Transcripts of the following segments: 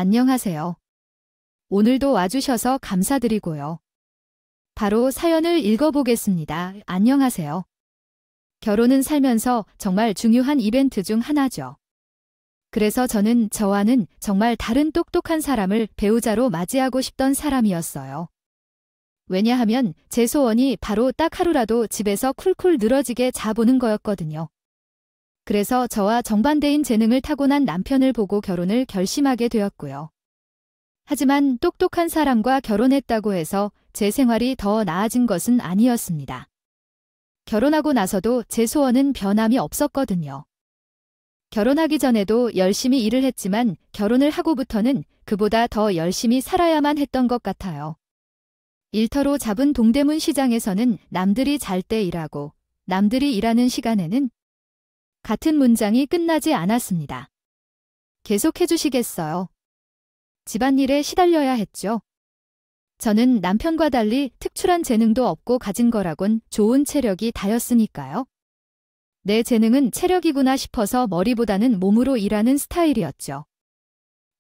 안녕하세요. 오늘도 와주셔서 감사드리고요. 바로 사연을 읽어보겠습니다. 안녕하세요. 결혼은 살면서 정말 중요한 이벤트 중 하나죠. 그래서 저와는 정말 다른 똑똑한 사람을 배우자로 맞이하고 싶던 사람이었어요. 왜냐하면 제 소원이 바로 딱 하루라도 집에서 쿨쿨 늘어지게 자보는 거였거든요. 그래서 저와 정반대인 재능을 타고난 남편을 보고 결혼을 결심하게 되었고요. 하지만 똑똑한 사람과 결혼했다고 해서 제 생활이 더 나아진 것은 아니었습니다. 결혼하고 나서도 제 소원은 변함이 없었거든요. 결혼하기 전에도 열심히 일을 했지만 결혼을 하고부터는 그보다 더 열심히 살아야만 했던 것 같아요. 일터로 잡은 동대문 시장에서는 남들이 잘 때 일하고 남들이 일하는 시간에는 같은 문장이 끝나지 않았습니다. 계속해 주시겠어요? 집안일에 시달려야 했죠. 저는 남편과 달리 특출한 재능도 없고 가진 거라곤 좋은 체력이 다였으니까요. 내 재능은 체력이구나 싶어서 머리보다는 몸으로 일하는 스타일이었죠.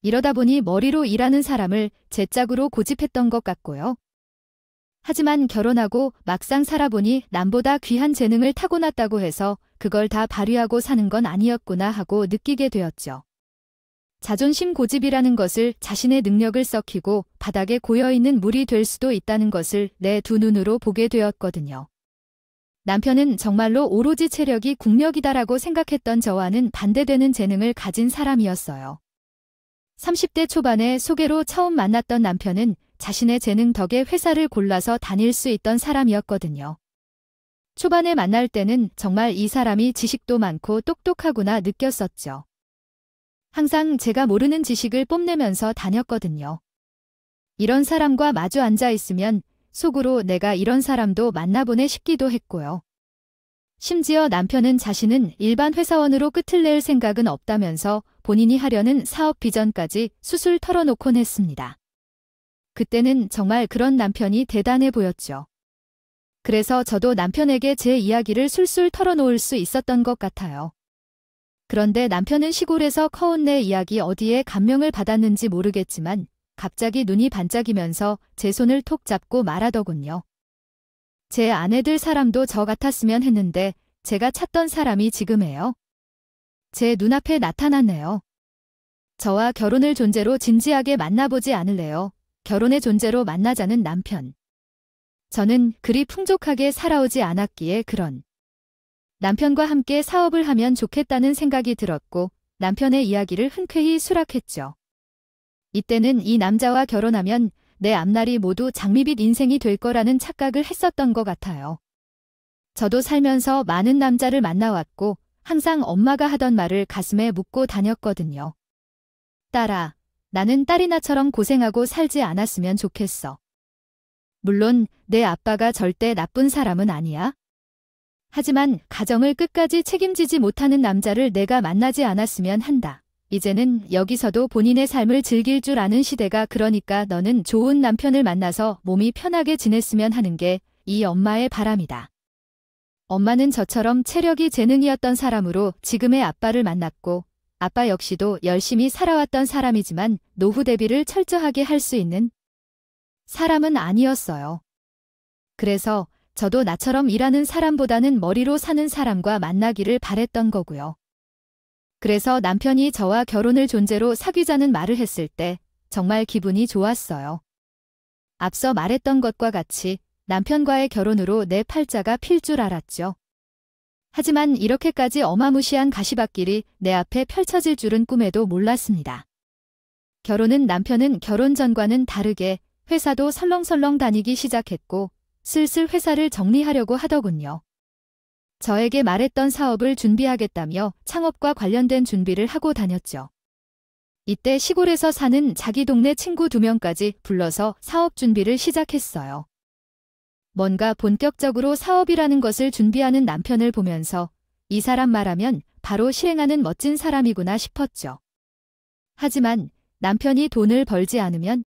이러다 보니 머리로 일하는 사람을 제 짝으로 고집했던 것 같고요. 하지만 결혼하고 막상 살아보니 남보다 귀한 재능을 타고났다고 해서 그걸 다 발휘하고 사는 건 아니었구나 하고 느끼게 되었죠. 자존심 고집이라는 것을 자신의 능력을 썩히고 바닥에 고여있는 물이 될 수도 있다는 것을 내 두 눈으로 보게 되었거든요. 남편은 정말로 오로지 체력이 국력이다라고 생각했던 저와는 반대되는 재능을 가진 사람이었어요. 30대 초반에 소개로 처음 만났던 남편은 자신의 재능 덕에 회사를 골라서 다닐 수 있던 사람이었거든요. 초반에 만날 때는 정말 이 사람이 지식도 많고 똑똑하구나 느꼈었죠. 항상 제가 모르는 지식을 뽐내면서 다녔거든요. 이런 사람과 마주 앉아 있으면 속으로 내가 이런 사람도 만나보네 싶기도 했고요. 심지어 남편은 자신은 일반 회사원으로 끝을 낼 생각은 없다면서 본인이 하려는 사업 비전까지 술술 털어놓곤 했습니다. 그때는 정말 그런 남편이 대단해 보였죠. 그래서 저도 남편에게 제 이야기를 술술 털어놓을 수 있었던 것 같아요. 그런데 남편은 시골에서 커온 내 이야기 어디에 감명을 받았는지 모르겠지만 갑자기 눈이 반짝이면서 제 손을 톡 잡고 말하더군요. 제 아내 될 사람도 저 같았으면 했는데 제가 찾던 사람이 지금이에요. 제 눈앞에 나타났네요. 저와 결혼을 존재로 진지하게 만나보지 않을래요? 결혼의 존재로 만나자는 남편. 저는 그리 풍족하게 살아오지 않았기에 그런 남편과 함께 사업을 하면 좋겠다는 생각이 들었고 남편의 이야기를 흔쾌히 수락했죠. 이때는 이 남자와 결혼하면 내 앞날이 모두 장밋빛 인생이 될 거라는 착각을 했었던 것 같아요. 저도 살면서 많은 남자를 만나왔고 항상 엄마가 하던 말을 가슴에 묻고 다녔거든요. 딸아, 나는 딸이나처럼 고생하고 살지 않았으면 좋겠어. 물론 내 아빠가 절대 나쁜 사람은 아니야. 하지만 가정을 끝까지 책임지지 못하는 남자를 내가 만나지 않았으면 한다. 이제는 여기서도 본인의 삶을 즐길 줄 아는 시대가 그러니까 너는 좋은 남편을 만나서 몸이 편하게 지냈으면 하는 게 이 엄마의 바람이다. 엄마는 저처럼 체력이 재능이었던 사람으로 지금의 아빠를 만났고 아빠 역시도 열심히 살아왔던 사람이지만 노후 대비를 철저하게 할 수 있는 사람은 아니었어요. 그래서 저도 나처럼 일하는 사람보다는 머리로 사는 사람과 만나기를 바랬던 거고요. 그래서 남편이 저와 결혼을 존재로 사귀자는 말을 했을 때 정말 기분이 좋았어요. 앞서 말했던 것과 같이 남편과의 결혼으로 내 팔자가 필 줄 알았죠. 하지만 이렇게까지 어마무시한 가시밭길이 내 앞에 펼쳐질 줄은 꿈에도 몰랐습니다. 결혼은 남편은 결혼 전과는 다르게 회사도 설렁설렁 다니기 시작했고 슬슬 회사를 정리하려고 하더군요. 저에게 말했던 사업을 준비하겠다며 창업과 관련된 준비를 하고 다녔죠. 이때 시골에서 사는 자기 동네 친구 2명까지 불러서 사업 준비를 시작했어요. 뭔가 본격적으로 사업이라는 것을 준비하는 남편을 보면서 이 사람 말하면 바로 실행하는 멋진 사람이구나 싶었죠. 하지만 남편이 돈을 벌지 않으면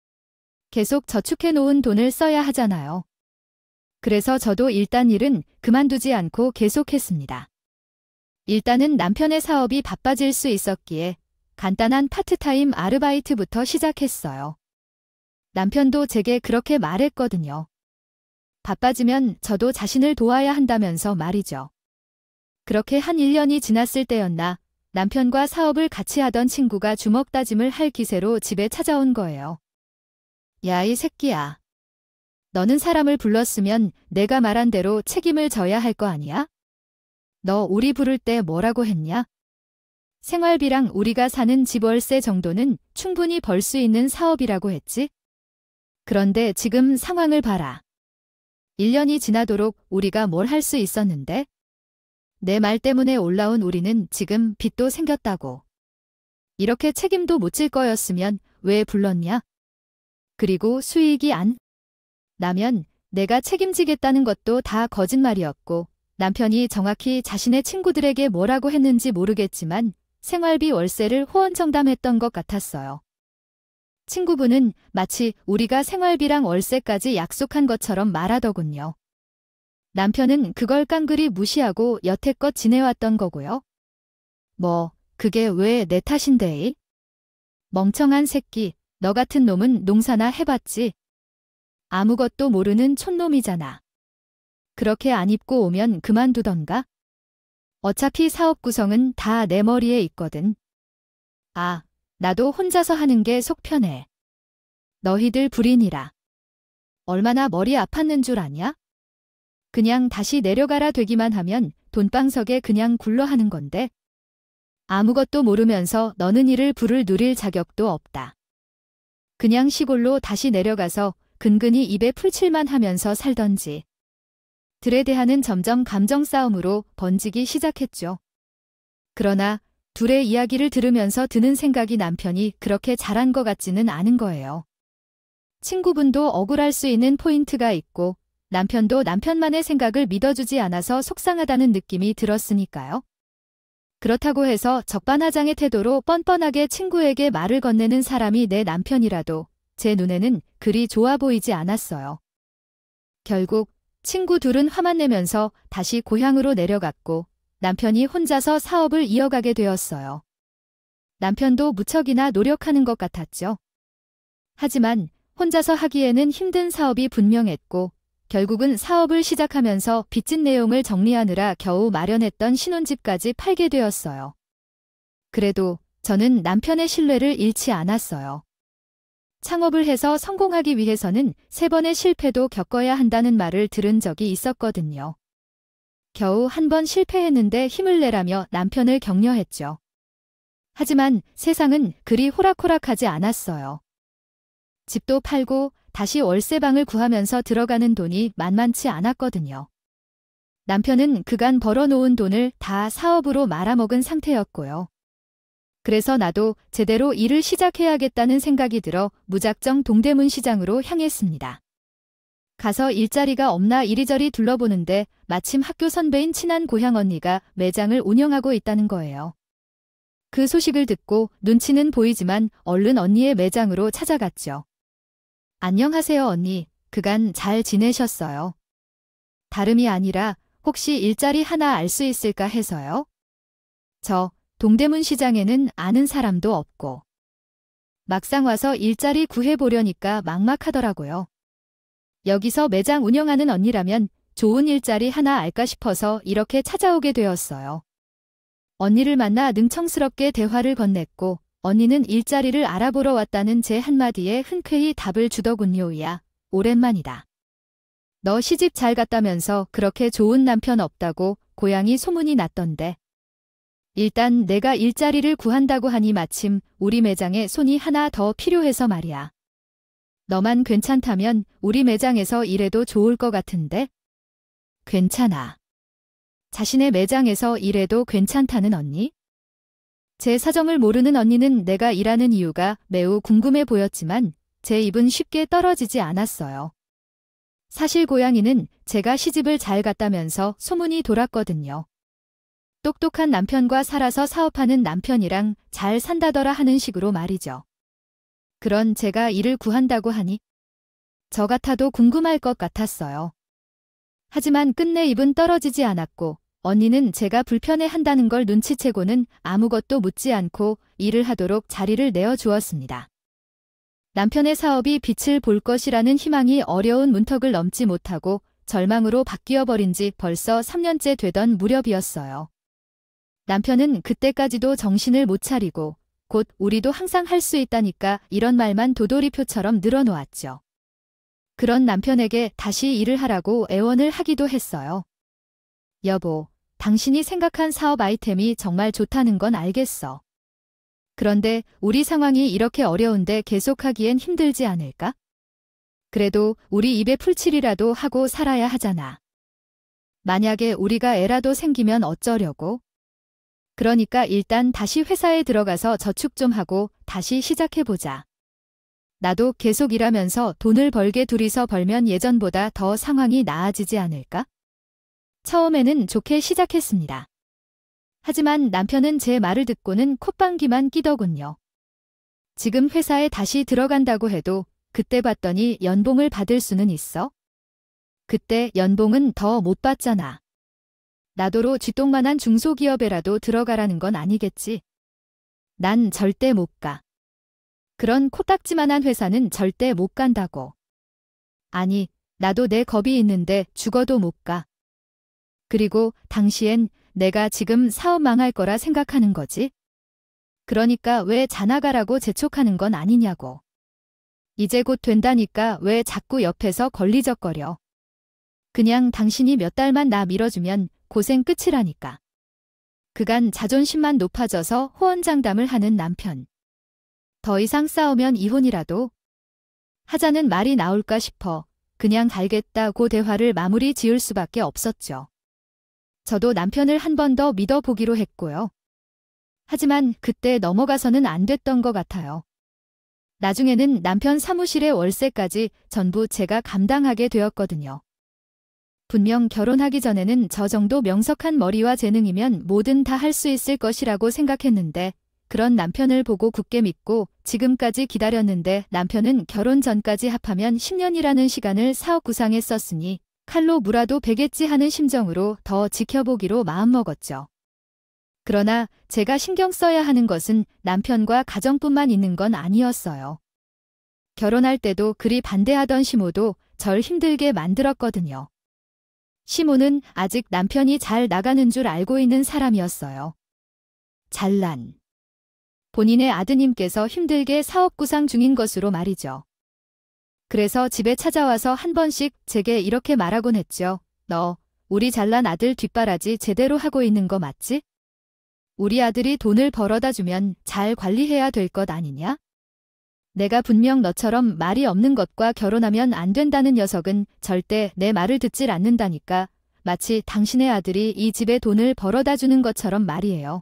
계속 저축해 놓은 돈을 써야 하잖아요. 그래서 저도 일단 일은 그만두지 않고 계속했습니다. 일단은 남편의 사업이 바빠질 수 있었기에 간단한 파트타임 아르바이트부터 시작했어요. 남편도 제게 그렇게 말했거든요. 바빠지면 저도 자신을 도와야 한다면서 말이죠. 그렇게 한 1년이 지났을 때였나 남편과 사업을 같이 하던 친구가 주먹다짐을 할 기세로 집에 찾아온 거예요. 야, 이 새끼야. 너는 사람을 불렀으면 내가 말한 대로 책임을 져야 할 거 아니야? 너 우리 부를 때 뭐라고 했냐? 생활비랑 우리가 사는 집 월세 정도는 충분히 벌 수 있는 사업이라고 했지? 그런데 지금 상황을 봐라. 1년이 지나도록 우리가 뭘 할 수 있었는데? 내 말 때문에 올라온 우리는 지금 빚도 생겼다고. 이렇게 책임도 못 질 거였으면 왜 불렀냐? 그리고 수익이 안 나면 내가 책임지겠다는 것도 다 거짓말이었고 남편이 정확히 자신의 친구들에게 뭐라고 했는지 모르겠지만 생활비 월세를 호언정담했던 것 같았어요. 친구분은 마치 우리가 생활비랑 월세까지 약속한 것처럼 말하더군요. 남편은 그걸 깡그리 무시하고 여태껏 지내왔던 거고요. 뭐, 그게 왜 내 탓인데? 멍청한 새끼, 너 같은 놈은 농사나 해봤지. 아무것도 모르는 촌놈이잖아. 그렇게 안 입고 오면 그만두던가? 어차피 사업 구성은 다 내 머리에 있거든. 아, 나도 혼자서 하는 게 속 편해. 너희들 불인이라. 얼마나 머리 아팠는 줄 아냐? 그냥 다시 내려가라 되기만 하면 돈방석에 그냥 굴러 하는 건데. 아무것도 모르면서 너는 이를 부를 누릴 자격도 없다. 그냥 시골로 다시 내려가서 근근히 입에 풀칠만 하면서 살던지. 들에 대하는 점점 감정 싸움으로 번지기 시작했죠. 그러나 둘의 이야기를 들으면서 드는 생각이 남편이 그렇게 잘한 것 같지는 않은 거예요. 친구분도 억울할 수 있는 포인트가 있고 남편도 남편만의 생각을 믿어주지 않아서 속상하다는 느낌이 들었으니까요. 그렇다고 해서 적반하장의 태도로 뻔뻔하게 친구에게 말을 건네는 사람이 내 남편이라도 제 눈에는 그리 좋아 보이지 않았어요. 결국 친구 둘은 화만 내면서 다시 고향으로 내려갔고 남편이 혼자서 사업을 이어가게 되었어요. 남편도 무척이나 노력하는 것 같았죠. 하지만 혼자서 하기에는 힘든 사업이 분명했고 결국은 사업을 시작하면서 빚진 내용을 정리하느라 겨우 마련했던 신혼집까지 팔게 되었어요. 그래도 저는 남편의 신뢰를 잃지 않았어요. 창업을 해서 성공하기 위해서는 3번의 실패도 겪어야 한다는 말을 들은 적이 있었거든요. 겨우 한 번 실패했는데 힘을 내라며 남편을 격려했죠. 하지만 세상은 그리 호락호락하지 않았어요. 집도 팔고 다시 월세방을 구하면서 들어가는 돈이 만만치 않았거든요. 남편은 그간 벌어놓은 돈을 다 사업으로 말아먹은 상태였고요. 그래서 나도 제대로 일을 시작해야겠다는 생각이 들어 무작정 동대문 시장으로 향했습니다. 가서 일자리가 없나 이리저리 둘러보는데 마침 학교 선배인 친한 고향 언니가 매장을 운영하고 있다는 거예요. 그 소식을 듣고 눈치는 보이지만 얼른 언니의 매장으로 찾아갔죠. 안녕하세요 언니, 그간 잘 지내셨어요? 다름이 아니라 혹시 일자리 하나 알 수 있을까 해서요? 저 동대문 시장에는 아는 사람도 없고 막상 와서 일자리 구해보려니까 막막하더라고요. 여기서 매장 운영하는 언니라면 좋은 일자리 하나 알까 싶어서 이렇게 찾아오게 되었어요. 언니를 만나 능청스럽게 대화를 건넸고 언니는 일자리를 알아보러 왔다는 제 한마디에 흔쾌히 답을 주더군요. 야, 오랜만이다. 너 시집 잘 갔다면서 그렇게 좋은 남편 없다고 고향이 소문이 났던데. 일단 내가 일자리를 구한다고 하니 마침 우리 매장에 손이 하나 더 필요해서 말이야. 너만 괜찮다면 우리 매장에서 일해도 좋을 것 같은데? 괜찮아. 자신의 매장에서 일해도 괜찮다는 언니? 제 사정을 모르는 언니는 내가 일하는 이유가 매우 궁금해 보였지만 제 입은 쉽게 떨어지지 않았어요. 사실 고양이는 제가 시집을 잘 갔다면서 소문이 돌았거든요. 똑똑한 남편과 살아서 사업하는 남편이랑 잘 산다더라 하는 식으로 말이죠. 그런 제가 일을 구한다고 하니 저 같아도 궁금할 것 같았어요. 하지만 끝내 입은 떨어지지 않았고 언니는 제가 불편해한다는 걸 눈치채고는 아무것도 묻지 않고 일을 하도록 자리를 내어주었습니다. 남편의 사업이 빛을 볼 것이라는 희망이 어려운 문턱을 넘지 못하고 절망으로 바뀌어버린 지 벌써 3년째 되던 무렵이었어요. 남편은 그때까지도 정신을 못 차리고 곧 우리도 항상 할 수 있다니까 이런 말만 도돌이표처럼 늘어놓았죠. 그런 남편에게 다시 일을 하라고 애원을 하기도 했어요. 여보, 당신이 생각한 사업 아이템이 정말 좋다는 건 알겠어. 그런데 우리 상황이 이렇게 어려운데 계속하기엔 힘들지 않을까? 그래도 우리 입에 풀칠이라도 하고 살아야 하잖아. 만약에 우리가 애라도 생기면 어쩌려고? 그러니까 일단 다시 회사에 들어가서 저축 좀 하고 다시 시작해보자. 나도 계속 일하면서 돈을 벌게 둘이서 벌면 예전보다 더 상황이 나아지지 않을까? 처음에는 좋게 시작했습니다. 하지만 남편은 제 말을 듣고는 콧방귀만 끼더군요. 지금 회사에 다시 들어간다고 해도 그때 봤더니 연봉을 받을 수는 있어? 그때 연봉은 더 못 받잖아. 나더러 쥐똥만한 중소기업에라도 들어가라는 건 아니겠지. 난 절대 못 가. 그런 코딱지만한 회사는 절대 못 간다고. 아니, 나도 내 겁이 있는데 죽어도 못 가. 그리고 당시엔 내가 지금 사업 망할 거라 생각하는 거지? 그러니까 왜 자나가라고 재촉하는 건 아니냐고. 이제 곧 된다니까 왜 자꾸 옆에서 걸리적거려. 그냥 당신이 몇 달만 나 밀어주면 고생 끝이라니까. 그간 자존심만 높아져서 호언장담을 하는 남편. 더 이상 싸우면 이혼이라도 하자는 말이 나올까 싶어 그냥 알겠다고 대화를 마무리 지을 수밖에 없었죠. 저도 남편을 한 번 더 믿어보기로 했고요. 하지만 그때 넘어가서는 안 됐던 것 같아요. 나중에는 남편 사무실의 월세까지 전부 제가 감당하게 되었거든요. 분명 결혼하기 전에는 저 정도 명석한 머리와 재능이면 뭐든 다 할 수 있을 것이라고 생각했는데 그런 남편을 보고 굳게 믿고 지금까지 기다렸는데 남편은 결혼 전까지 합하면 10년이라는 시간을 사업 구상에 썼으니 칼로 물어도 베겠지 하는 심정으로 더 지켜보기로 마음먹었죠. 그러나 제가 신경 써야 하는 것은 남편과 가정뿐만 있는 건 아니었어요. 결혼할 때도 그리 반대하던 시모도 절 힘들게 만들었거든요. 시모는 아직 남편이 잘 나가는 줄 알고 있는 사람이었어요. 잘난. 본인의 아드님께서 힘들게 사업 구상 중인 것으로 말이죠. 그래서 집에 찾아와서 한 번씩 제게 이렇게 말하곤 했죠. 너, 우리 잘난 아들 뒷바라지 제대로 하고 있는 거 맞지? 우리 아들이 돈을 벌어다 주면 잘 관리해야 될 것 아니냐? 내가 분명 너처럼 말이 없는 것과 결혼하면 안 된다는 녀석은 절대 내 말을 듣질 않는다니까. 마치 당신의 아들이 이 집에 돈을 벌어다 주는 것처럼 말이에요.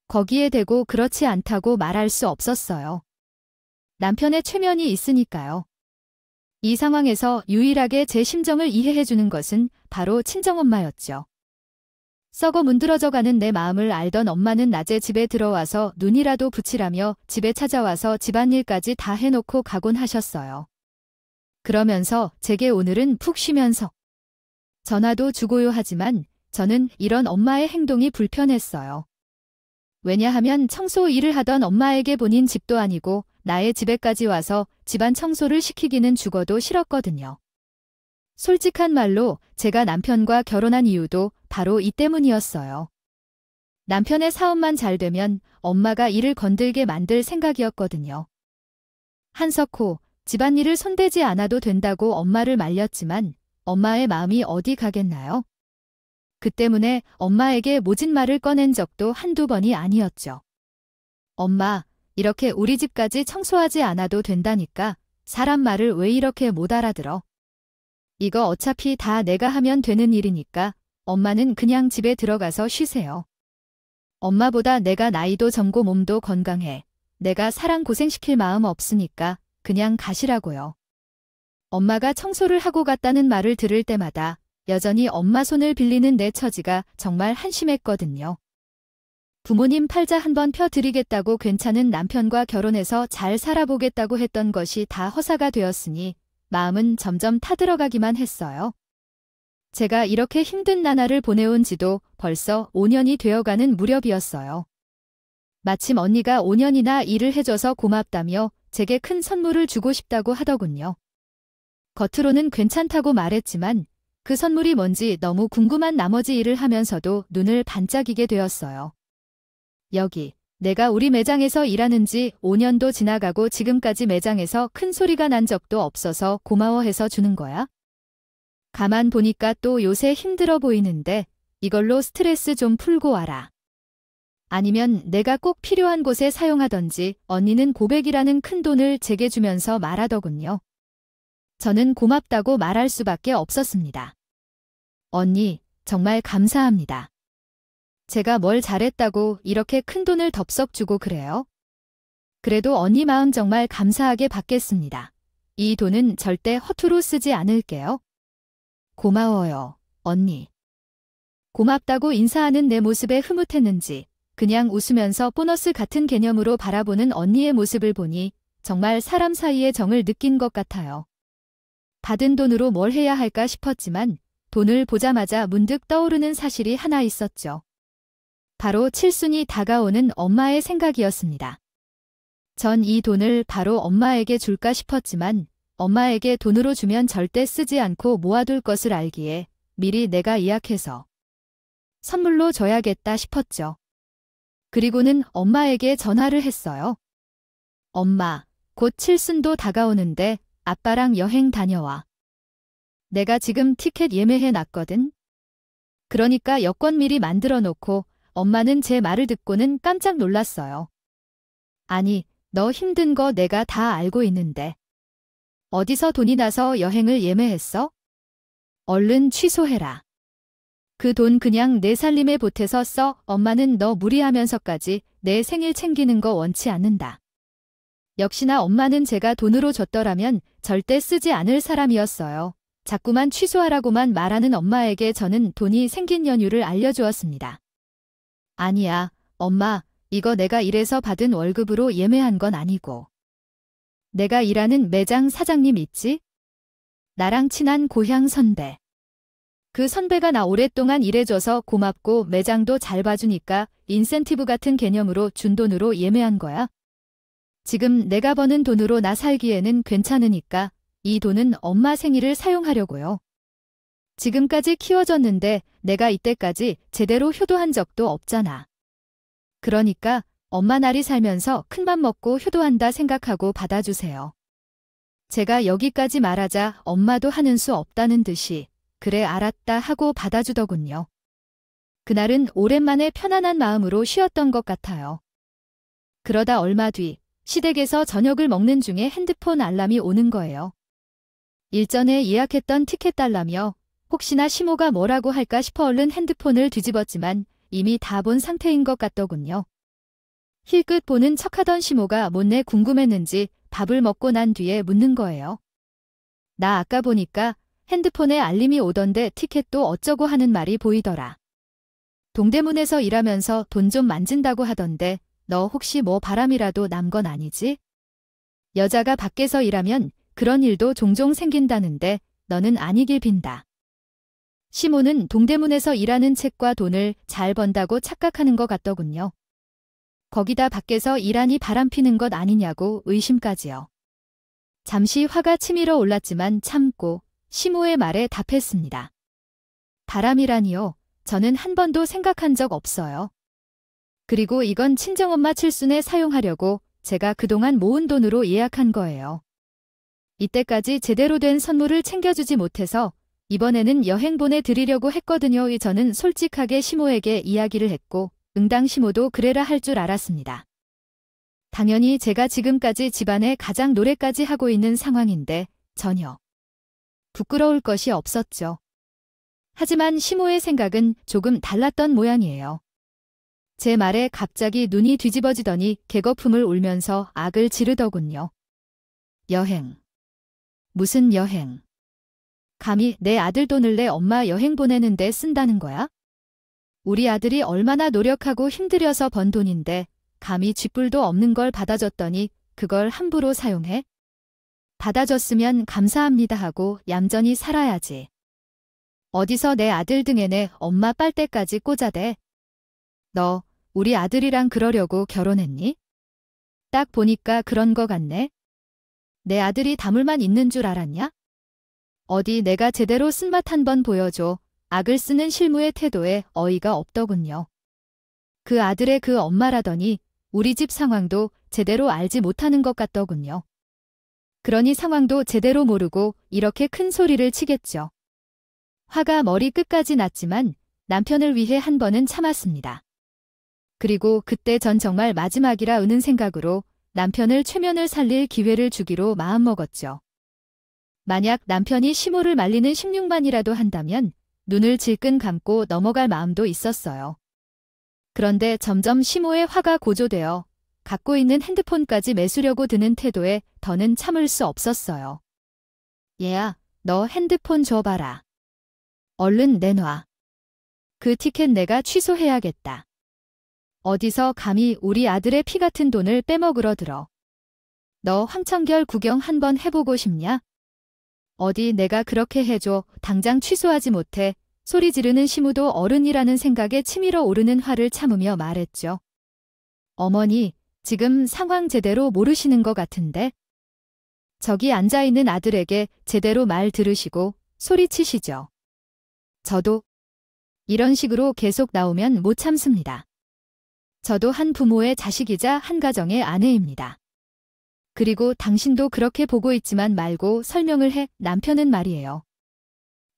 거기에 대고 그렇지 않다고 말할 수 없었어요. 남편의 최면이 있으니까요. 이 상황에서 유일하게 제 심정을 이해해주는 것은 바로 친정엄마였죠. 썩어 문드러져가는 내 마음을 알던 엄마는 낮에 집에 들어와서 눈이라도 붙이라며 집에 찾아와서 집안일까지 다 해놓고 가곤 하셨어요. 그러면서 제게 오늘은 푹 쉬면서 전화도 주고요 하지만 저는 이런 엄마의 행동이 불편했어요. 왜냐하면 청소 일을 하던 엄마에게 본인 집도 아니고 나의 집에까지 와서 집안 청소를 시키기는 죽어도 싫었거든요. 솔직한 말로 제가 남편과 결혼한 이유도 바로 이 때문이었어요. 남편의 사업만 잘 되면 엄마가 일을 건들게 만들 생각이었거든요. 한석호, 집안일을 손대지 않아도 된다고 엄마를 말렸지만 엄마의 마음이 어디 가겠나요? 그 때문에 엄마에게 모진 말을 꺼낸 적도 한두 번이 아니었죠. 엄마, 이렇게 우리 집까지 청소하지 않아도 된다니까 사람 말을 왜 이렇게 못 알아들어? 이거 어차피 다 내가 하면 되는 일이니까 엄마는 그냥 집에 들어가서 쉬세요. 엄마보다 내가 나이도 젊고 몸도 건강해. 내가 사람 고생시킬 마음 없으니까 그냥 가시라고요. 엄마가 청소를 하고 갔다는 말을 들을 때마다 여전히 엄마 손을 빌리는 내 처지가 정말 한심했거든요. 부모님 팔자 한번 펴드리겠다고 괜찮은 남편과 결혼해서 잘 살아보겠다고 했던 것이 다 허사가 되었으니 마음은 점점 타들어가기만 했어요. 제가 이렇게 힘든 나날을 보내온 지도 벌써 5년이 되어가는 무렵이었어요. 마침 언니가 5년이나 일을 해줘서 고맙다며 제게 큰 선물을 주고 싶다고 하더군요. 겉으로는 괜찮다고 말했지만 그 선물이 뭔지 너무 궁금한 나머지 일을 하면서도 눈을 반짝이게 되었어요. 여기, 내가 우리 매장에서 일하는 지 5년도 지나가고 지금까지 매장에서 큰 소리가 난 적도 없어서 고마워해서 주는 거야? 가만 보니까 또 요새 힘들어 보이는데 이걸로 스트레스 좀 풀고 와라. 아니면 내가 꼭 필요한 곳에 사용하던지 언니는 고백이라는 큰 돈을 제게 주면서 말하더군요. 저는 고맙다고 말할 수밖에 없었습니다. 언니, 정말 감사합니다. 제가 뭘 잘했다고 이렇게 큰 돈을 덥석 주고 그래요? 그래도 언니 마음 정말 감사하게 받겠습니다. 이 돈은 절대 허투루 쓰지 않을게요. 고마워요, 언니. 고맙다고 인사하는 내 모습에 흐뭇했는지 그냥 웃으면서 보너스 같은 개념으로 바라보는 언니의 모습을 보니 정말 사람 사이의 정을 느낀 것 같아요. 받은 돈으로 뭘 해야 할까 싶었지만 돈을 보자마자 문득 떠오르는 사실이 하나 있었죠. 바로 칠순이 다가오는 엄마의 생각이었습니다. 전 이 돈을 바로 엄마에게 줄까 싶었지만 엄마에게 돈으로 주면 절대 쓰지 않고 모아둘 것을 알기에 미리 내가 예약해서 선물로 줘야겠다 싶었죠. 그리고는 엄마에게 전화를 했어요. 엄마, 곧 칠순도 다가오는데 아빠랑 여행 다녀와. 내가 지금 티켓 예매해 놨거든. 그러니까 여권 미리 만들어 놓고 엄마는 제 말을 듣고는 깜짝 놀랐어요. 아니, 너 힘든 거 내가 다 알고 있는데. 어디서 돈이 나서 여행을 예매했어? 얼른 취소해라. 그 돈 그냥 내 살림에 보태서 써. 엄마는 너 무리하면서까지 내 생일 챙기는 거 원치 않는다. 역시나 엄마는 제가 돈으로 줬더라면 절대 쓰지 않을 사람이었어요. 자꾸만 취소하라고만 말하는 엄마에게 저는 돈이 생긴 연유를 알려주었습니다. 아니야, 엄마, 이거 내가 일해서 받은 월급으로 예매한 건 아니고. 내가 일하는 매장 사장님 있지? 나랑 친한 고향 선배. 그 선배가 나 오랫동안 일해줘서 고맙고 매장도 잘 봐주니까 인센티브 같은 개념으로 준 돈으로 예매한 거야. 지금 내가 버는 돈으로 나 살기에는 괜찮으니까 이 돈은 엄마 생일을 사용하려고요. 지금까지 키워줬는데 내가 이때까지 제대로 효도한 적도 없잖아. 그러니까 엄마 날이 살면서 큰맘 먹고 효도한다 생각하고 받아주세요. 제가 여기까지 말하자 엄마도 하는 수 없다는 듯이 그래 알았다 하고 받아주더군요. 그날은 오랜만에 편안한 마음으로 쉬었던 것 같아요. 그러다 얼마 뒤 시댁에서 저녁을 먹는 중에 핸드폰 알람이 오는 거예요. 일전에 예약했던 티켓 달라며 혹시나 시모가 뭐라고 할까 싶어 얼른 핸드폰을 뒤집었지만 이미 다 본 상태인 것 같더군요. 힐끗 보는 척하던 시모가 못내 궁금했는지 밥을 먹고 난 뒤에 묻는 거예요. 나 아까 보니까 핸드폰에 알림이 오던데 티켓도 어쩌고 하는 말이 보이더라. 동대문에서 일하면서 돈 좀 만진다고 하던데 너 혹시 뭐 바람이라도 난 건 아니지? 여자가 밖에서 일하면 그런 일도 종종 생긴다는데 너는 아니길 빈다. 시모는 동대문에서 일하는 책과 돈을 잘 번다고 착각하는 것 같더군요. 거기다 밖에서 일하니 바람피는 것 아니냐고 의심까지요. 잠시 화가 치밀어 올랐지만 참고 시모의 말에 답했습니다. 바람이라니요. 저는 한 번도 생각한 적 없어요. 그리고 이건 친정엄마 칠순에 사용하려고 제가 그동안 모은 돈으로 예약한 거예요. 이때까지 제대로 된 선물을 챙겨주지 못해서 이번에는 여행 보내드리려고 했거든요. 저는 솔직하게 시모에게 이야기를 했고 응당 시모도 그래라 할 줄 알았습니다. 당연히 제가 지금까지 집안에 가장 노래까지 하고 있는 상황인데 전혀 부끄러울 것이 없었죠. 하지만 시모의 생각은 조금 달랐던 모양이에요. 제 말에 갑자기 눈이 뒤집어지더니 개거품을 울면서 악을 지르더군요. 여행. 무슨 여행? 감히 내 아들 돈을 내 엄마 여행 보내는데 쓴다는 거야? 우리 아들이 얼마나 노력하고 힘들여서 번 돈인데 감히 쥐뿔도 없는 걸 받아줬더니 그걸 함부로 사용해? 받아줬으면 감사합니다 하고 얌전히 살아야지. 어디서 내 아들 등에 내 엄마 빨대까지 꽂아대. 너 우리 아들이랑 그러려고 결혼했니? 딱 보니까 그런 거 같네. 내 아들이 다물만 있는 줄 알았냐? 어디 내가 제대로 쓴맛 한번 보여줘. 악을 쓰는 실무의 태도에 어이가 없더군요. 그 아들의 그 엄마라더니 우리 집 상황도 제대로 알지 못하는 것 같더군요. 그러니 상황도 제대로 모르고 이렇게 큰 소리를 치겠죠. 화가 머리 끝까지 났지만 남편을 위해 한 번은 참았습니다. 그리고 그때 전 정말 마지막이라 으는 생각으로 남편을 최면을 살릴 기회를 주기로 마음먹었죠. 만약 남편이 시모를 말리는 16만이라도 한다면 눈을 질끈 감고 넘어갈 마음도 있었어요. 그런데 점점 시모의 화가 고조되어 갖고 있는 핸드폰까지 매수려고 드는 태도에 더는 참을 수 없었어요. 얘야, 너 핸드폰 줘봐라. 얼른 내놔. 그 티켓 내가 취소해야겠다. 어디서 감히 우리 아들의 피 같은 돈을 빼먹으러 들어. 너 황천결 구경 한번 해보고 싶냐? 어디 내가 그렇게 해줘 당장 취소하지 못해. 소리 지르는 시무도 어른이라는 생각에 치밀어 오르는 화를 참으며 말했죠. 어머니, 지금 상황 제대로 모르시는 것 같은데? 저기 앉아있는 아들에게 제대로 말 들으시고 소리치시죠. 저도 이런 식으로 계속 나오면 못 참습니다. 저도 한 부모의 자식이자 한 가정의 아내입니다. 그리고 당신도 그렇게 보고 있지만 말고 설명을 해. 남편은 말이에요.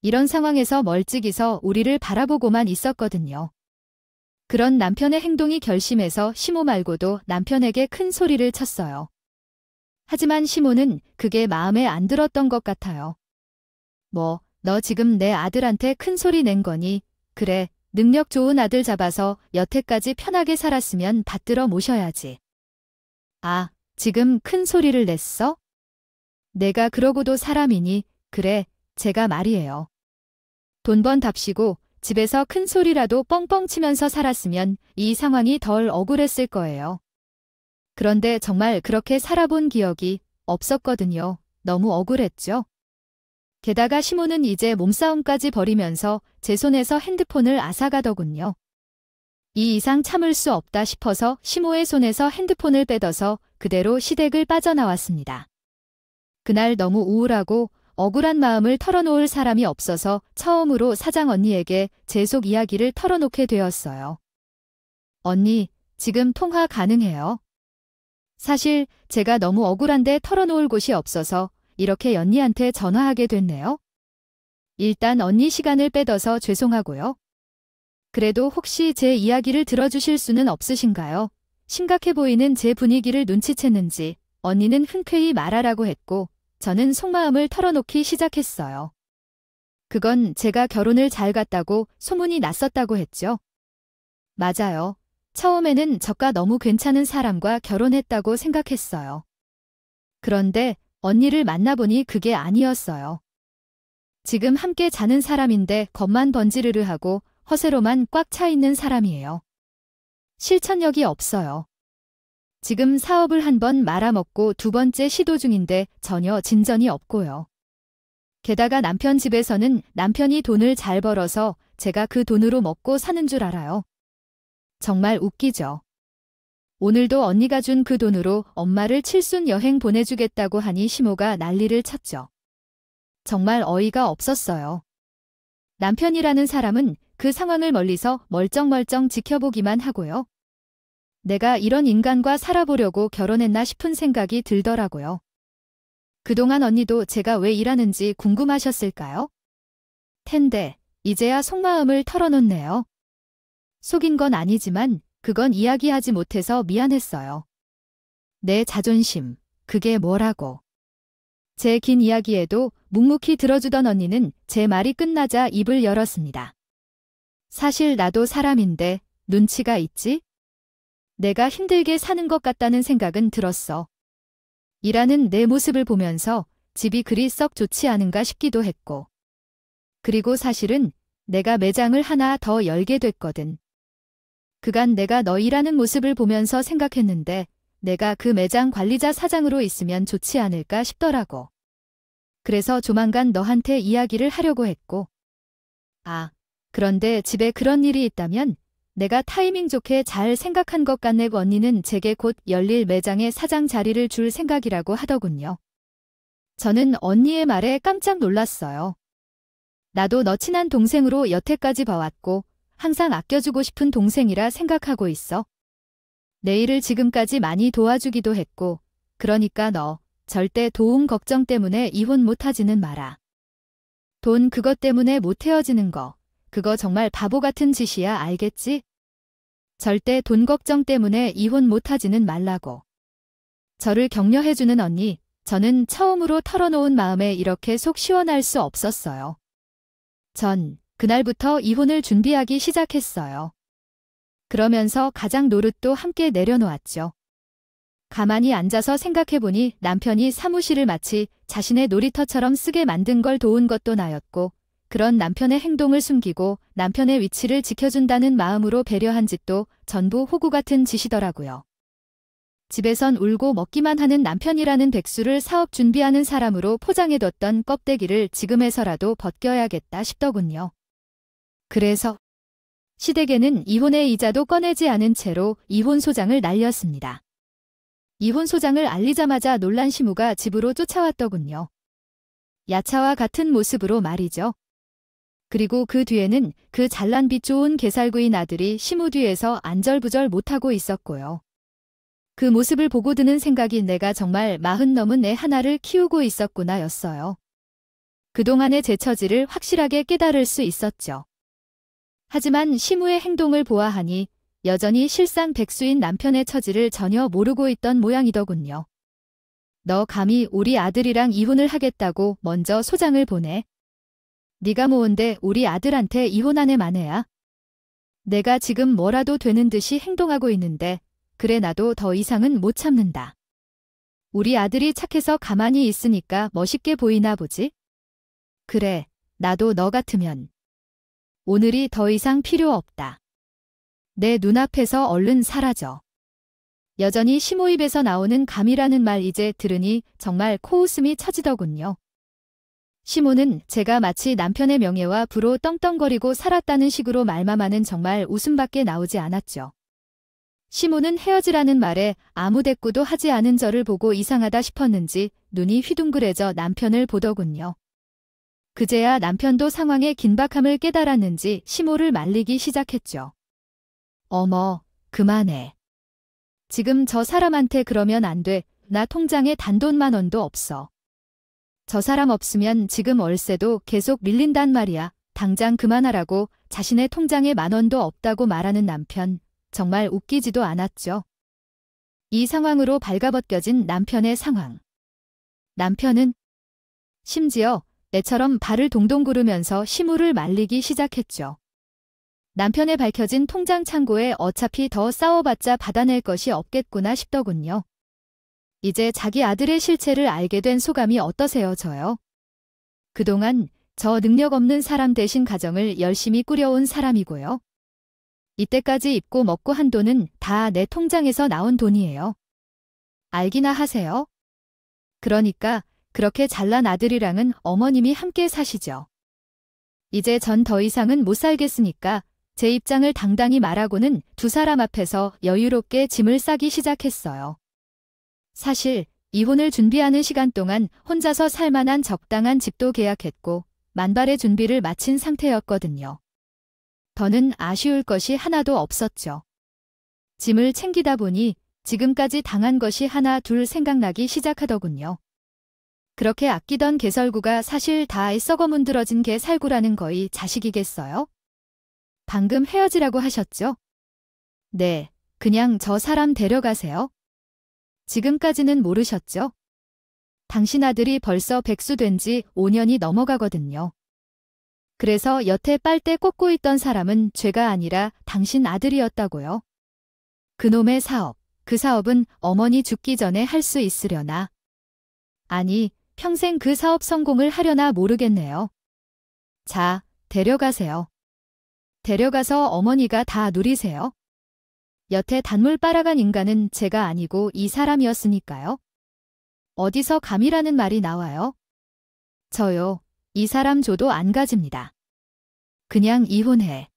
이런 상황에서 멀찍이서 우리를 바라보고만 있었거든요. 그런 남편의 행동이 결심해서 시모 말고도 남편에게 큰 소리를 쳤어요. 하지만 시모는 그게 마음에 안 들었던 것 같아요. 뭐, 너 지금 내 아들한테 큰 소리 낸 거니? 그래, 능력 좋은 아들 잡아서 여태까지 편하게 살았으면 받들어 모셔야지. 아, 지금 큰 소리를 냈어? 내가 그러고도 사람이니? 그래, 제가 말이에요. 돈 번 답시고 집에서 큰 소리라도 뻥뻥 치면서 살았으면 이 상황이 덜 억울했을 거예요. 그런데 정말 그렇게 살아본 기억이 없었거든요. 너무 억울했죠. 게다가 시모는 이제 몸싸움까지 벌이면서 제 손에서 핸드폰을 앗아가더군요. 이 이상 참을 수 없다 싶어서 시모의 손에서 핸드폰을 빼둬서 그대로 시댁을 빠져나왔습니다. 그날 너무 우울하고 억울한 마음을 털어놓을 사람이 없어서 처음으로 사장 언니에게 제 속 이야기를 털어놓게 되었어요. 언니, 지금 통화 가능해요? 사실 제가 너무 억울한데 털어놓을 곳이 없어서 이렇게 언니한테 전화하게 됐네요. 일단 언니 시간을 빼둬서 죄송하고요. 그래도 혹시 제 이야기를 들어주실 수는 없으신가요? 심각해 보이는 제 분위기를 눈치챘는지 언니는 흔쾌히 말하라고 했고 저는 속마음을 털어놓기 시작했어요. 그건 제가 결혼을 잘 갔다고 소문이 났었다고 했죠. 맞아요. 처음에는 저가 너무 괜찮은 사람과 결혼했다고 생각했어요. 그런데 언니를 만나보니 그게 아니었어요. 지금 함께 자는 사람인데 겉만 번지르르하고 허세로만 꽉 차 있는 사람이에요. 실천력이 없어요. 지금 사업을 한 번 말아먹고 두 번째 시도 중인데 전혀 진전이 없고요. 게다가 남편 집에서는 남편이 돈을 잘 벌어서 제가 그 돈으로 먹고 사는 줄 알아요. 정말 웃기죠. 오늘도 언니가 준 그 돈으로 엄마를 칠순 여행 보내주겠다고 하니 시모가 난리를 쳤죠. 정말 어이가 없었어요. 남편이라는 사람은 그 상황을 멀리서 멀쩡멀쩡 지켜보기만 하고요. 내가 이런 인간과 살아보려고 결혼했나 싶은 생각이 들더라고요. 그동안 언니도 제가 왜 일하는지 궁금하셨을까요? 텐데 이제야 속마음을 털어놓네요. 속인 건 아니지만 그건 이야기하지 못해서 미안했어요. 내 자존심, 그게 뭐라고. 제 긴 이야기에도 묵묵히 들어주던 언니는 제 말이 끝나자 입을 열었습니다. 사실 나도 사람인데 눈치가 있지? 내가 힘들게 사는 것 같다는 생각은 들었어. 일하는 내 모습을 보면서 집이 그리 썩 좋지 않은가 싶기도 했고. 그리고 사실은 내가 매장을 하나 더 열게 됐거든. 그간 내가 너 일하는 모습을 보면서 생각했는데 내가 그 매장 관리자 사장으로 있으면 좋지 않을까 싶더라고. 그래서 조만간 너한테 이야기를 하려고 했고. 아, 그런데 집에 그런 일이 있다면 내가 타이밍 좋게 잘 생각한 것 같네. 언니는 제게 곧 열릴 매장에 사장 자리를 줄 생각이라고 하더군요. 저는 언니의 말에 깜짝 놀랐어요. 나도 너 친한 동생으로 여태까지 봐왔고 항상 아껴주고 싶은 동생이라 생각하고 있어. 내 일을 지금까지 많이 도와주기도 했고, 그러니까 너 절대 도움 걱정 때문에 이혼 못하지는 마라. 돈 그것 때문에 못 헤어지는 거, 그거 정말 바보 같은 짓이야. 알겠지? 절대 돈 걱정 때문에 이혼 못하지는 말라고. 저를 격려해주는 언니, 저는 처음으로 털어놓은 마음에 이렇게 속 시원할 수 없었어요. 전 그날부터 이혼을 준비하기 시작했어요. 그러면서 가장 노릇도 함께 내려놓았죠. 가만히 앉아서 생각해보니 남편이 사무실을 마치 자신의 놀이터처럼 쓰게 만든 걸 도운 것도 나였고, 그런 남편의 행동을 숨기고 남편의 위치를 지켜준다는 마음으로 배려한 짓도 전부 호구 같은 짓이더라고요. 집에선 울고 먹기만 하는 남편이라는 백수를 사업 준비하는 사람으로 포장해뒀던 껍데기를 지금에서라도 벗겨야겠다 싶더군요. 그래서 시댁에는 이혼의 이자도 꺼내지 않은 채로 이혼 소장을 날렸습니다. 이혼 소장을 알리자마자 놀란 시무가 집으로 쫓아왔더군요. 야차와 같은 모습으로 말이죠. 그리고 그 뒤에는 그 잘난 빛 좋은 게살구인 아들이 시무 뒤에서 안절부절 못하고 있었고요. 그 모습을 보고 드는 생각이 내가 정말 40 넘은 애 하나를 키우고 있었구나 였어요. 그동안의 제 처지를 확실하게 깨달을 수 있었죠. 하지만 시무의 행동을 보아하니 여전히 실상 백수인 남편의 처지를 전혀 모르고 있던 모양이더군요. 너 감히 우리 아들이랑 이혼을 하겠다고 먼저 소장을 보내. 네가 모은데 우리 아들한테 이혼하네 마네야. 내가 지금 뭐라도 되는 듯이 행동하고 있는데 그래 나도 더 이상은 못 참는다. 우리 아들이 착해서 가만히 있으니까 멋있게 보이나 보지? 그래, 나도 너 같으면. 오늘이 더 이상 필요 없다. 내 눈앞에서 얼른 사라져. 여전히 시모 입에서 나오는 감이라는 말 이제 들으니 정말 코웃음이 쳐지더군요. 시모는 제가 마치 남편의 명예와 부로 떵떵거리고 살았다는 식으로 말만 하는 정말 웃음밖에 나오지 않았죠. 시모는 헤어지라는 말에 아무 대꾸도 하지 않은 저를 보고 이상하다 싶었는지 눈이 휘둥그레져 남편을 보더군요. 그제야 남편도 상황의 긴박함을 깨달았는지 시모를 말리기 시작했죠. 어머, 그만해. 지금 저 사람한테 그러면 안 돼. 나 통장에 단돈 10,000원도 없어. 저 사람 없으면 지금 월세도 계속 밀린단 말이야. 당장 그만하라고 자신의 통장에 10,000원도 없다고 말하는 남편. 정말 웃기지도 않았죠. 이 상황으로 발가벗겨진 남편의 상황. 남편은 심지어 애처럼 발을 동동 구르면서 시무를 말리기 시작했죠. 남편의 밝혀진 통장 창고에 어차피 더 싸워봤자 받아낼 것이 없겠구나 싶더군요. 이제 자기 아들의 실체를 알게 된 소감이 어떠세요, 저요? 그동안 저 능력 없는 사람 대신 가정을 열심히 꾸려온 사람이고요. 이때까지 입고 먹고 한 돈은 다 내 통장에서 나온 돈이에요. 알기나 하세요? 그러니까 그렇게 잘난 아들이랑은 어머님이 함께 사시죠. 이제 전 더 이상은 못 살겠으니까 제 입장을 당당히 말하고는 두 사람 앞에서 여유롭게 짐을 싸기 시작했어요. 사실 이혼을 준비하는 시간 동안 혼자서 살만한 적당한 집도 계약했고 만발의 준비를 마친 상태였거든요. 더는 아쉬울 것이 하나도 없었죠. 짐을 챙기다 보니 지금까지 당한 것이 하나 둘 생각나기 시작하더군요. 그렇게 아끼던 개설구가 사실 다 썩어 문드러진 개 살구라는 거의 자식이겠어요? 방금 헤어지라고 하셨죠? 네, 그냥 저 사람 데려가세요. 지금까지는 모르셨죠? 당신 아들이 벌써 백수 된 지 5년이 넘어가거든요. 그래서 여태 빨대 꽂고 있던 사람은 죄가 아니라 당신 아들이었다고요. 그놈의 사업, 그 사업은 어머니 죽기 전에 할 수 있으려나? 아니, 평생 그 사업 성공을 하려나 모르겠네요. 자, 데려가세요. 데려가서 어머니가 다 누리세요. 여태 단물 빨아간 인간은 제가 아니고 이 사람이었으니까요. 어디서 감이라는 말이 나와요? 저요, 이 사람 줘도 안 가집니다. 그냥 이혼해.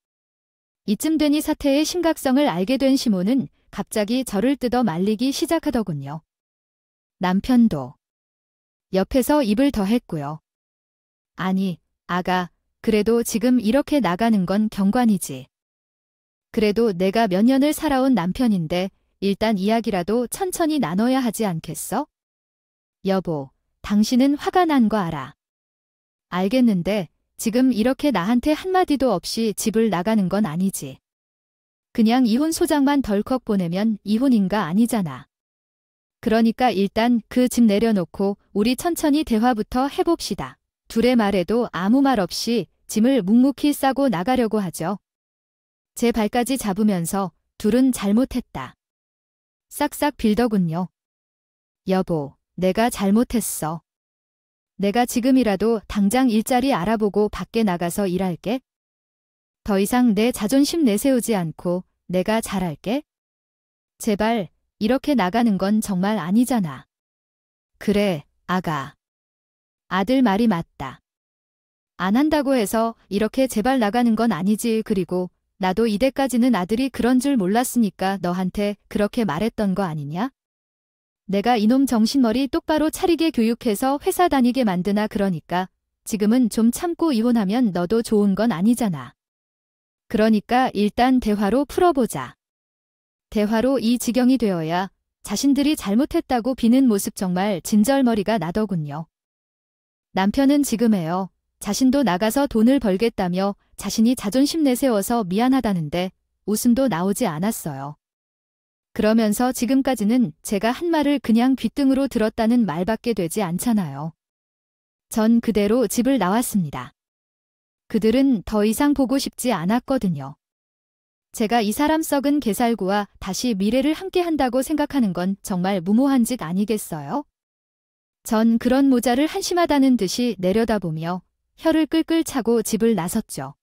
이쯤 되니 사태의 심각성을 알게 된 시모는 갑자기 저를 뜯어 말리기 시작하더군요. 남편도 옆에서 입을 더했고요. 아니, 아가, 그래도 지금 이렇게 나가는 건 경관이지. 그래도 내가 몇 년을 살아온 남편인데 일단 이야기라도 천천히 나눠야 하지 않겠어? 여보, 당신은 화가 난 거 알아. 알겠는데 지금 이렇게 나한테 한마디도 없이 집을 나가는 건 아니지. 그냥 이혼 소장만 덜컥 보내면 이혼인가 아니잖아. 그러니까 일단 그 집 내려놓고 우리 천천히 대화부터 해봅시다. 둘의 말에도 아무 말 없이 짐을 묵묵히 싸고 나가려고 하죠. 제 발까지 잡으면서 둘은 잘못했다. 싹싹 빌더군요. 여보, 내가 잘못했어. 내가 지금이라도 당장 일자리 알아보고 밖에 나가서 일할게. 더 이상 내 자존심 내세우지 않고 내가 잘할게. 제발, 이렇게 나가는 건 정말 아니잖아. 그래, 아가. 아들 말이 맞다. 안 한다고 해서 이렇게 제발 나가는 건 아니지. 그리고 나도 이때까지는 아들이 그런 줄 몰랐으니까 너한테 그렇게 말했던 거 아니냐? 내가 이놈 정신머리 똑바로 차리게 교육해서 회사 다니게 만드나. 그러니까 지금은 좀 참고 이혼하면 너도 좋은 건 아니잖아. 그러니까 일단 대화로 풀어보자. 대화로 이 지경이 되어야 자신들이 잘못했다고 비는 모습 정말 진절머리가 나더군요. 남편은 지금에요. 자신도 나가서 돈을 벌겠다며 자신이 자존심 내세워서 미안하다는데 웃음도 나오지 않았어요. 그러면서 지금까지는 제가 한 말을 그냥 귓등으로 들었다는 말밖에 되지 않잖아요. 전 그대로 집을 나왔습니다. 그들은 더 이상 보고 싶지 않았거든요. 제가 이 사람 썩은 개살구와 다시 미래를 함께 한다고 생각하는 건 정말 무모한 짓 아니겠어요? 전 그런 모자를 한심하다는 듯이 내려다보며 혀를 끌끌 차고 집을 나섰죠.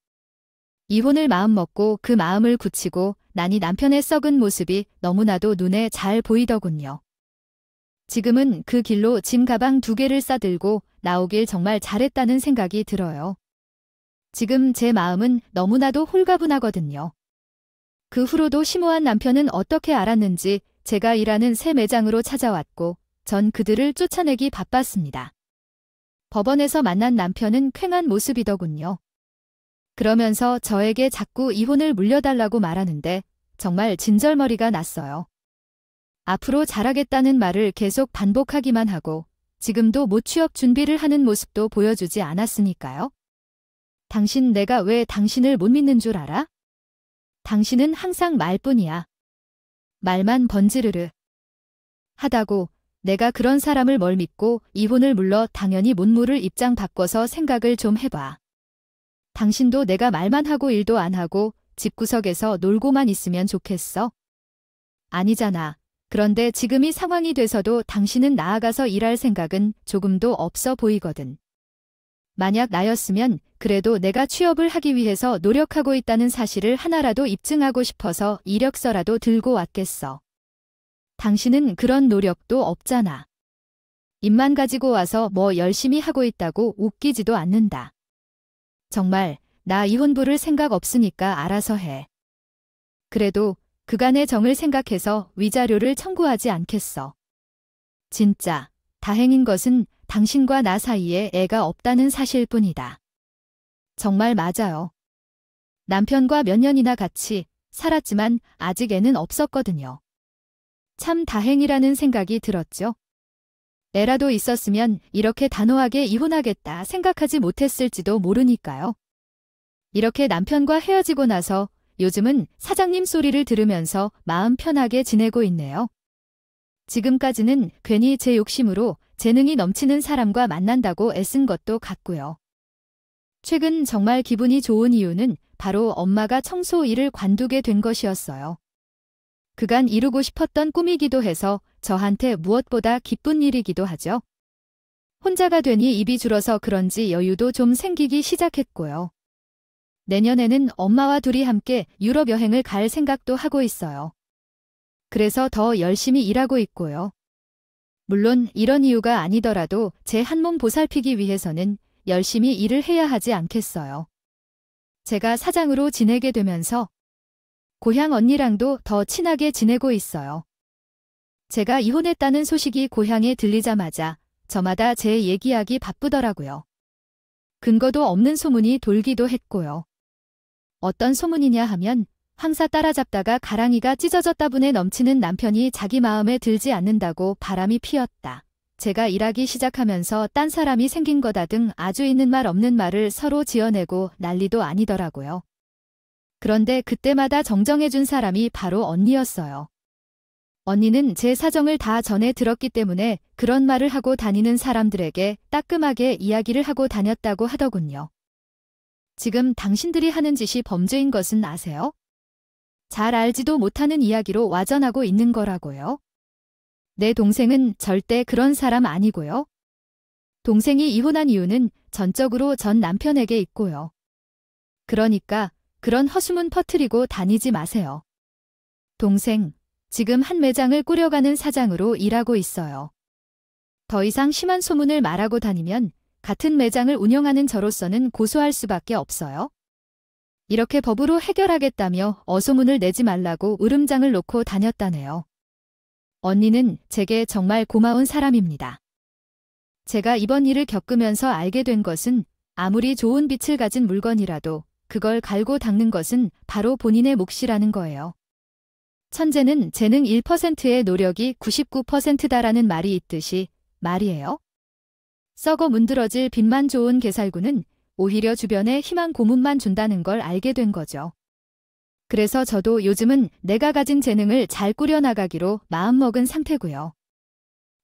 이혼을 마음먹고 그 마음을 굳히고 나니 남편의 썩은 모습이 너무나도 눈에 잘 보이더군요. 지금은 그 길로 짐 가방 2개를 싸들고 나오길 정말 잘했다는 생각이 들어요. 지금 제 마음은 너무나도 홀가분하거든요. 그 후로도 심오한 남편은 어떻게 알았는지 제가 일하는 새 매장으로 찾아왔고 전 그들을 쫓아내기 바빴습니다. 법원에서 만난 남편은 퀭한 모습이더군요. 그러면서 저에게 자꾸 이혼을 물려달라고 말하는데 정말 진절머리가 났어요. 앞으로 잘하겠다는 말을 계속 반복하기만 하고 지금도 못 취업 준비를 하는 모습도 보여주지 않았으니까요. 당신, 내가 왜 당신을 못 믿는 줄 알아? 당신은 항상 말뿐이야. 말만 번지르르 하다고 내가 그런 사람을 뭘 믿고 이혼을 물러. 당연히 못 물을 입장 바꿔서 생각을 좀 해봐. 당신도 내가 말만 하고 일도 안 하고 집구석에서 놀고만 있으면 좋겠어? 아니잖아. 그런데 지금 이 상황이 돼서도 당신은 나아가서 일할 생각은 조금도 없어 보이거든. 만약 나였으면 그래도 내가 취업을 하기 위해서 노력하고 있다는 사실을 하나라도 입증하고 싶어서 이력서라도 들고 왔겠어. 당신은 그런 노력도 없잖아. 입만 가지고 와서 뭐 열심히 하고 있다고 웃기지도 않는다. 정말 나 이혼 부를 생각 없으니까 알아서 해. 그래도 그간의 정을 생각해서 위자료를 청구하지 않겠어. 진짜 다행인 것은 당신과 나 사이에 애가 없다는 사실뿐이다. 정말 맞아요. 남편과 몇 년이나 같이 살았지만 아직 애는 없었거든요. 참 다행이라는 생각이 들었죠. 애라도 있었으면 이렇게 단호하게 이혼하겠다 생각하지 못했을지도 모르니까요. 이렇게 남편과 헤어지고 나서 요즘은 사장님 소리를 들으면서 마음 편하게 지내고 있네요. 지금까지는 괜히 제 욕심으로 재능이 넘치는 사람과 만난다고 애쓴 것도 같고요. 최근 정말 기분이 좋은 이유는 바로 엄마가 청소 일을 관두게 된 것이었어요. 그간 이루고 싶었던 꿈이기도 해서 저한테 무엇보다 기쁜 일이기도 하죠. 혼자가 되니 입이 줄어서 그런지 여유도 좀 생기기 시작했고요. 내년에는 엄마와 둘이 함께 유럽 여행을 갈 생각도 하고 있어요. 그래서 더 열심히 일하고 있고요. 물론 이런 이유가 아니더라도 제 한 몸 보살피기 위해서는 열심히 일을 해야 하지 않겠어요. 제가 사장으로 지내게 되면서 고향 언니랑도 더 친하게 지내고 있어요. 제가 이혼했다는 소식이 고향에 들리자마자 저마다 제 얘기하기 바쁘더라고요. 근거도 없는 소문이 돌기도 했고요. 어떤 소문이냐 하면 황사 따라잡다가 가랑이가 찢어졌다 분에 넘치는 남편이 자기 마음에 들지 않는다고 바람이 피었다. 제가 일하기 시작하면서 딴 사람이 생긴 거다 등 아주 있는 말 없는 말을 서로 지어내고 난리도 아니더라고요. 그런데 그때마다 정정해준 사람이 바로 언니였어요. 언니는 제 사정을 다 전해 들었기 때문에 그런 말을 하고 다니는 사람들에게 따끔하게 이야기를 하고 다녔다고 하더군요. 지금 당신들이 하는 짓이 범죄인 것은 아세요? 잘 알지도 못하는 이야기로 와전하고 있는 거라고요. 내 동생은 절대 그런 사람 아니고요. 동생이 이혼한 이유는 전적으로 전 남편에게 있고요. 그러니까 그런 허수문 퍼뜨리고 다니지 마세요. 동생, 지금 한 매장을 꾸려가는 사장으로 일하고 있어요. 더 이상 심한 소문을 말하고 다니면 같은 매장을 운영하는 저로서는 고소할 수밖에 없어요. 이렇게 법으로 해결하겠다며 어소문을 내지 말라고 으름장을 놓고 다녔다네요. 언니는 제게 정말 고마운 사람입니다. 제가 이번 일을 겪으면서 알게 된 것은 아무리 좋은 빛을 가진 물건이라도 그걸 갈고 닦는 것은 바로 본인의 몫이라는 거예요. 천재는 재능 1%의 노력이 99%다라는 말이 있듯이 말이에요. 썩어 문드러질 빛만 좋은 개살구는 오히려 주변에 희망 고문만 준다는 걸 알게 된 거죠. 그래서 저도 요즘은 내가 가진 재능을 잘 꾸려나가기로 마음먹은 상태고요.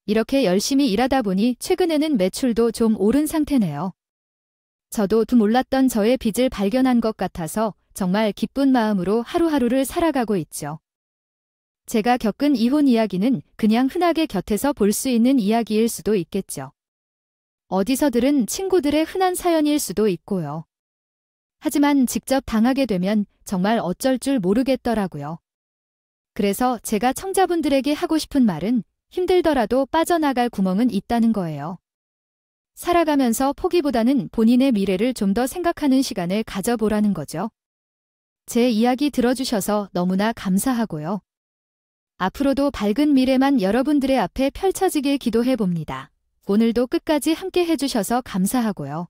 이렇게 열심히 일하다 보니 최근에는 매출도 좀 오른 상태네요. 저도 몰랐던 저의 빚을 발견한 것 같아서 정말 기쁜 마음으로 하루하루를 살아가고 있죠. 제가 겪은 이혼 이야기는 그냥 흔하게 곁에서 볼 수 있는 이야기일 수도 있겠죠. 어디서 들은 친구들의 흔한 사연일 수도 있고요. 하지만 직접 당하게 되면 정말 어쩔 줄 모르겠더라고요. 그래서 제가 청자분들에게 하고 싶은 말은 힘들더라도 빠져나갈 구멍은 있다는 거예요. 살아가면서 포기보다는 본인의 미래를 좀 더 생각하는 시간을 가져보라는 거죠. 제 이야기 들어주셔서 너무나 감사하고요. 앞으로도 밝은 미래만 여러분들의 앞에 펼쳐지길 기도해봅니다. 오늘도 끝까지 함께 해주셔서 감사하고요.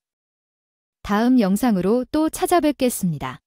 다음 영상으로 또 찾아뵙겠습니다.